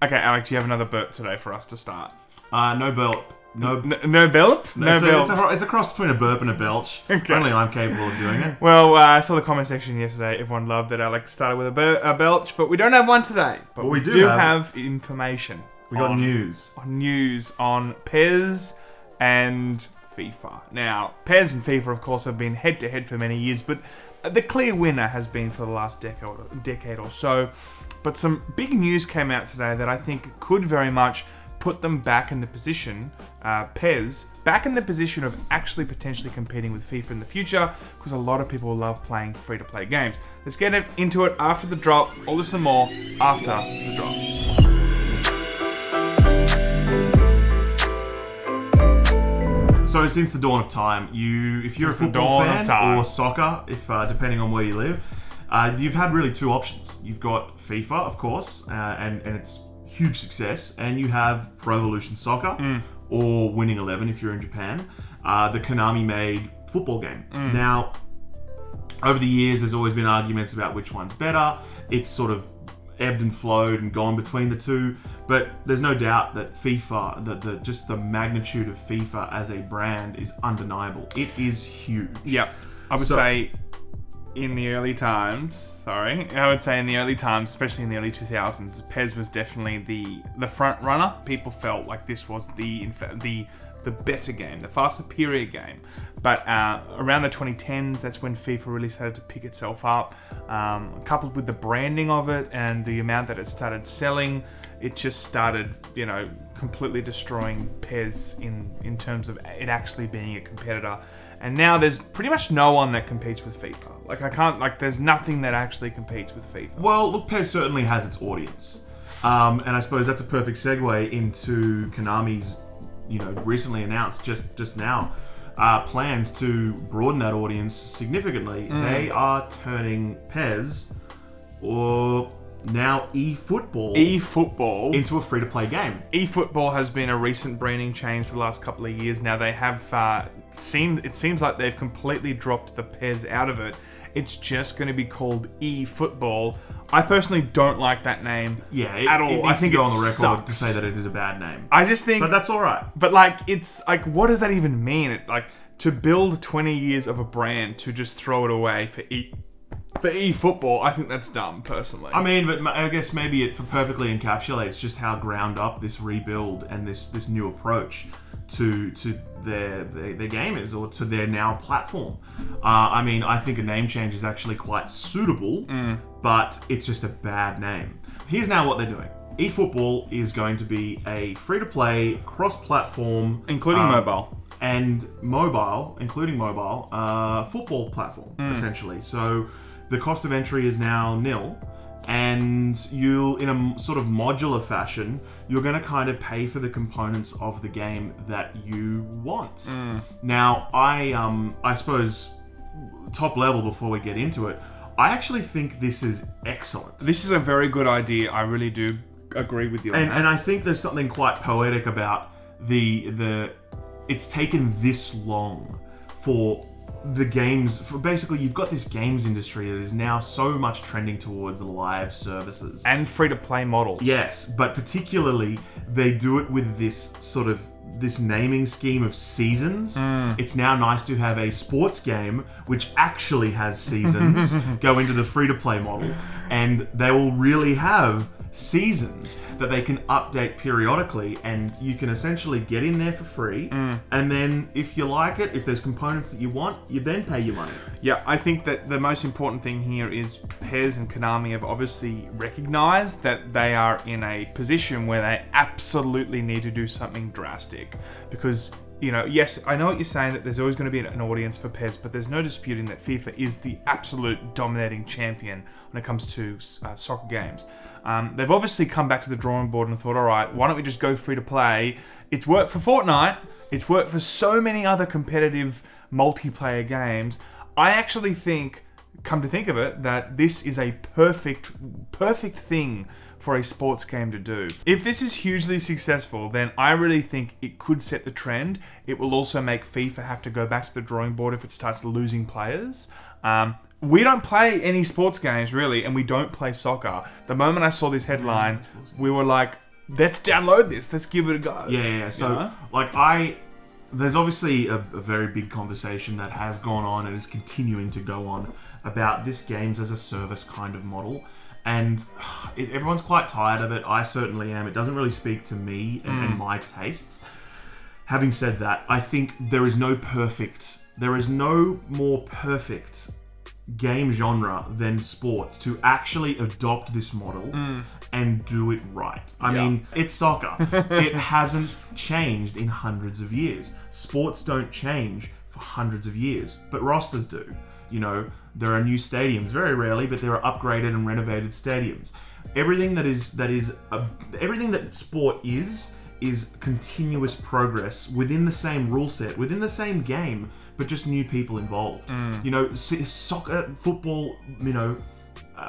Okay, Alex, do you have another burp today for us to start? No burp. No burp? No burp. It's a cross between a burp and a belch. Okay. Only I'm capable of doing it. Well, I saw the comment section yesterday. Everyone loved that Alex started with a belch, but we don't have one today. But we do have information. We got news. News on PES and FIFA. Now, PES and FIFA, of course, have been head-to-head for many years, but the clear winner has been for the last decade or so. But some big news came out today that I think could very much put them back in the position, PES, back in the position of actually potentially competing with FIFA in the future, because a lot of people love playing free-to-play games. Let's get into it after the drop. All this and more after the drop. So since the dawn of time, if you're a football fan or soccer, depending on where you live, you've had really two options. You've got FIFA, of course, and it's huge success, and you have Pro Evolution Soccer or Winning 11 if you're in Japan, the Konami-made football game. Now, over the years, there's always been arguments about which one's better. It's sort of ebbed and flowed and gone between the two, but there's no doubt that FIFA, just the magnitude of FIFA as a brand is undeniable. It is huge. Yep. I would say in the early times, especially in the early 2000s, PES was definitely the front runner. People felt like this was the better game, the far superior game. But around the 2010s, that's when FIFA really started to pick itself up. Coupled with the branding of it and the amount that it started selling, it just started, completely destroying PES in terms of it actually being a competitor. And now there's pretty much no one that competes with FIFA. There's nothing that actually competes with FIFA. Well, look, PES certainly has its audience. And I suppose that's a perfect segue into Konami's, recently announced just now, plans to broaden that audience significantly. They are turning PES, or now eFootball into a free-to-play game. eFootball has been a recent branding change for the last couple of years. Now they have it seems like they've completely dropped the PES out of it. It's just going to be called eFootball. I personally don't like that name at all. I think it's on the record to say that it is a bad name. I just think, but that's all right. But it's what does that even mean? To build 20 years of a brand to just throw it away for eFootball, I think that's dumb, personally. I mean, but I guess maybe it perfectly encapsulates just how ground up this rebuild and this new approach to their game is, or to their now platform. I think a name change is actually quite suitable, but it's just a bad name. Here's now what they're doing. eFootball is going to be a free-to-play, cross-platform, including mobile football platform, essentially. So the cost of entry is now nil, and you'll, in a sort of modular fashion, you're going to kind of pay for the components of the game that you want. Now, I suppose, top level before we get into it, I actually think this is excellent. This is a very good idea. I really do agree with you on that. And I think there's something quite poetic about it's taken this long for the games, basically you've got this games industry that is now so much trending towards live services and free-to-play models. Yes, but particularly they do it with this naming scheme of seasons. It's now nice to have a sports game which actually has seasons go into the free-to-play model, and they will really have seasons that they can update periodically, and you can essentially get in there for free, and then if you like it, if there's components that you want, you then pay your money. Yeah, I think that the most important thing here is PES and Konami have obviously recognized that they are in a position where they absolutely need to do something drastic, because yes, I know what you're saying, that there's always going to be an audience for PES, but there's no disputing that FIFA is the absolute dominating champion when it comes to soccer games. They've obviously come back to the drawing board and thought, all right, why don't we just go free to play? It's worked for Fortnite. It's worked for so many other competitive multiplayer games. I actually think, come to think of it, that this is a perfect thing for a sports game to do. If this is hugely successful, then I really think it could set the trend. It will also make FIFA have to go back to the drawing board if it starts losing players. We don't play any sports games, really, and we don't play soccer. The moment I saw this headline, we were like, let's download this. Let's give it a go. Yeah. So, there's obviously a very big conversation that has gone on and is continuing to go on about this games as a service kind of model. And everyone's quite tired of it. I certainly am. It doesn't really speak to me and my tastes. Having said that, I think there is no more perfect game genre than sports to actually adopt this model and do it right. I mean, it's soccer. It hasn't changed in hundreds of years. Sports don't change for hundreds of years, but rosters do. You know, there are new stadiums, very rarely, but there are upgraded and renovated stadiums. Everything everything that sport is continuous progress within the same rule set, within the same game, but just new people involved. You know, soccer, football, you know,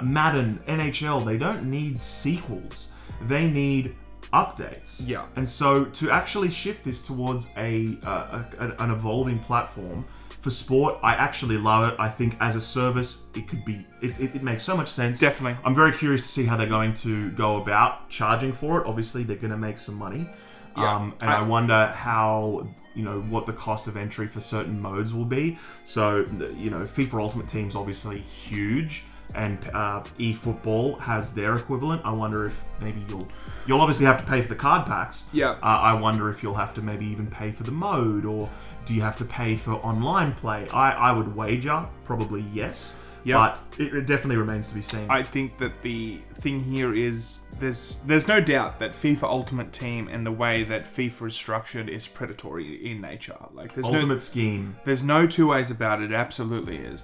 Madden, NHL, they don't need sequels. They need updates. Yeah. And so to actually shift this towards an evolving platform for sport, I actually love it. I think as a service, it makes so much sense. Definitely. I'm very curious to see how they're going to go about charging for it. Obviously, they're going to make some money. Yeah. And I wonder how, you know, what the cost of entry for certain modes will be. So, you know, FIFA Ultimate Team's obviously huge, and eFootball has their equivalent. I wonder if maybe you'll obviously have to pay for the card packs. Yeah. I wonder if you'll have to maybe even pay for the mode, or do you have to pay for online play? I would wager probably yes. Yep. But it definitely remains to be seen. I think that the thing here is there's no doubt that FIFA Ultimate Team and the way that FIFA is structured is predatory in nature. Like there's Ultimate scheme. There's no two ways about it. It absolutely is.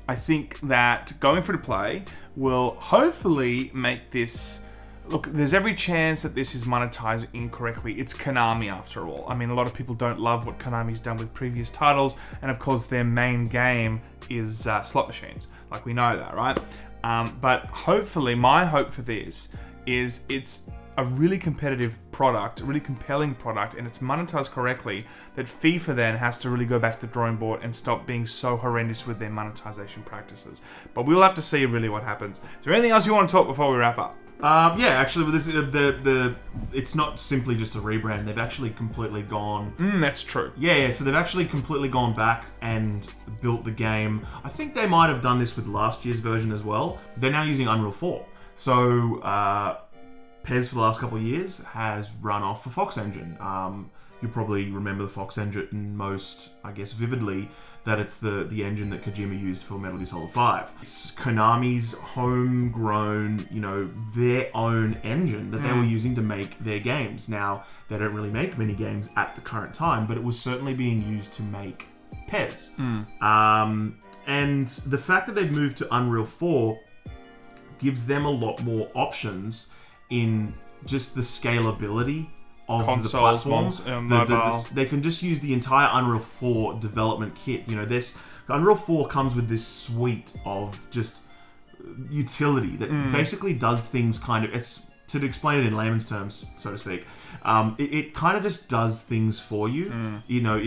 I think that going free to play will hopefully make this. Look, there's every chance that this is monetized incorrectly. It's Konami after all. I mean, a lot of people don't love what Konami's done with previous titles, and of course their main game is slot machines. Like, we know that, right? But hopefully, my hope for this is it's a really competitive product, a really compelling product, and it's monetized correctly, that FIFA then has to really go back to the drawing board and stop being so horrendous with their monetization practices. But we'll have to see really what happens. Is there anything else you want to talk before we wrap up? Yeah, actually, with this, it's not simply just a rebrand. They've actually completely gone. That's true. Yeah. So they've actually completely gone back and built the game. I think they might have done this with last year's version as well. They're now using Unreal 4. So PES for the last couple of years has run off the Fox engine. You probably remember the Fox engine most, I guess, vividly, that it's the engine that Kojima used for Metal Gear Solid 5. It's Konami's homegrown, you know, their own engine that they were using to make their games. Now, they don't really make many games at the current time, but it was certainly being used to make PES. And the fact that they've moved to Unreal 4 gives them a lot more options in just the scalability of consoles, the platform. Mobile. They can just use the entire Unreal 4 development kit. You know, Unreal 4 comes with this suite of just utility that basically does things kind of. It's to explain it in layman's terms, so to speak. It kind of just does things for you. You know,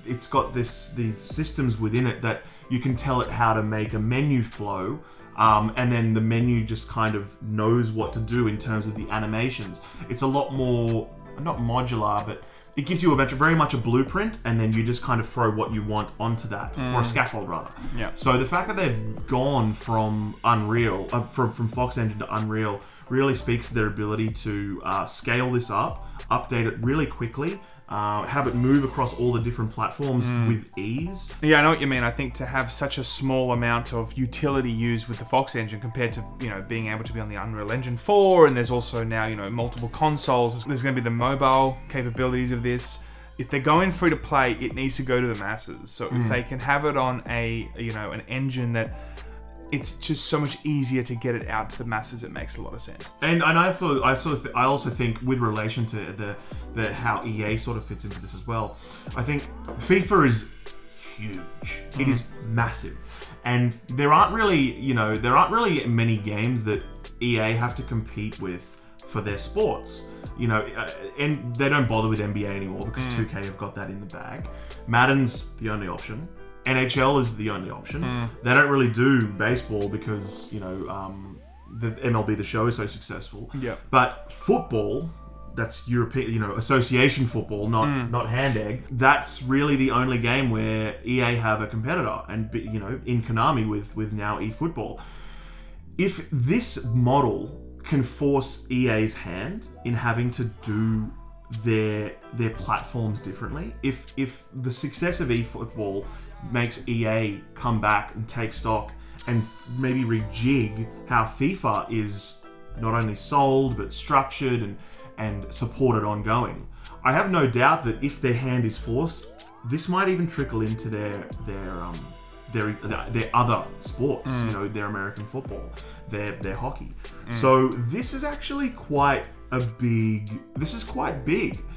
it's got these systems within it that you can tell it how to make a menu flow. And then the menu just kind of knows what to do in terms of the animations. It's a lot more, not modular, but it gives you very much a blueprint, and then you just kind of throw what you want onto that, or a scaffold rather. Yeah. So the fact that they've gone from Unreal, from Fox Engine to Unreal, really speaks to their ability to scale this up, update it really quickly, have it move across all the different platforms with ease. Yeah, I know what you mean. I think to have such a small amount of utility used with the Fox engine compared to, you know, being able to be on the Unreal Engine 4, and there's also now, you know, multiple consoles. There's going to be the mobile capabilities of this. If they're going free to play, it needs to go to the masses. So if they can have it on an engine that it's just so much easier to get it out to the masses, it makes a lot of sense. And I also think with relation to the how EA sort of fits into this as well, I think FIFA is huge. It is massive, and there aren't really many games that EA have to compete with for their sports. You know, and they don't bother with NBA anymore because 2K have got that in the bag. Madden's the only option. NHL is the only option. They don't really do baseball because, you know, the MLB The Show is so successful. Yeah. But football, that's European, association football, not hand egg. That's really the only game where EA have a competitor, and in Konami with now eFootball. If this model can force EA's hand in having to do their platforms differently, if the success of eFootball makes EA come back and take stock and maybe rejig how FIFA is not only sold but structured and supported ongoing, I have no doubt that if their hand is forced, this might even trickle into their other sports, their American football, their hockey. So this is actually quite big,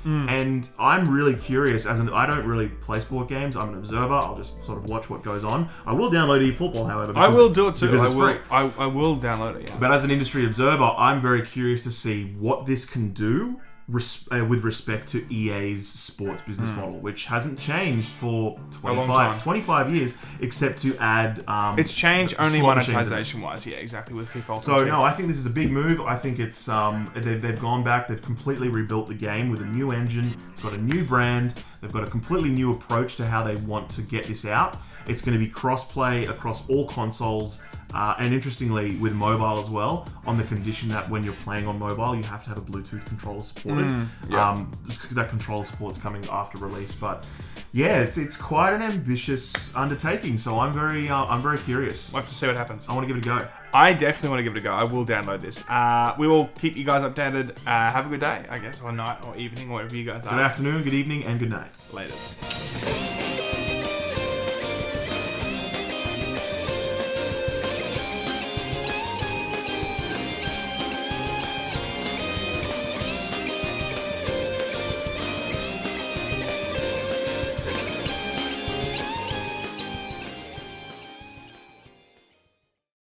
and I'm really curious. I don't really play sport games. I'm an observer. I'll just sort of watch what goes on. I will download eFootball, however. I will do it too. Because it's free. I will download it. Yeah. But as an industry observer, I'm very curious to see what this can do with respect to EA's sports business model, which hasn't changed for 25 years, except to add... it's changed only monetization-wise, yeah, exactly, with FIFA. So, no, I think this is a big move. I think it's they've gone back, they've completely rebuilt the game with a new engine, it's got a new brand, they've got a completely new approach to how they want to get this out. It's going to be cross-play across all consoles, and interestingly, with mobile as well, on the condition that when you're playing on mobile, you have to have a Bluetooth controller supported. That controller support's coming after release, but yeah, it's quite an ambitious undertaking. So I'm very curious. We'll have to see what happens. I want to give it a go. I definitely want to give it a go. I will download this. We will keep you guys updated. Have a good day, I guess, or night, or evening, whatever you guys are. Good afternoon, good evening, and good night. Laters.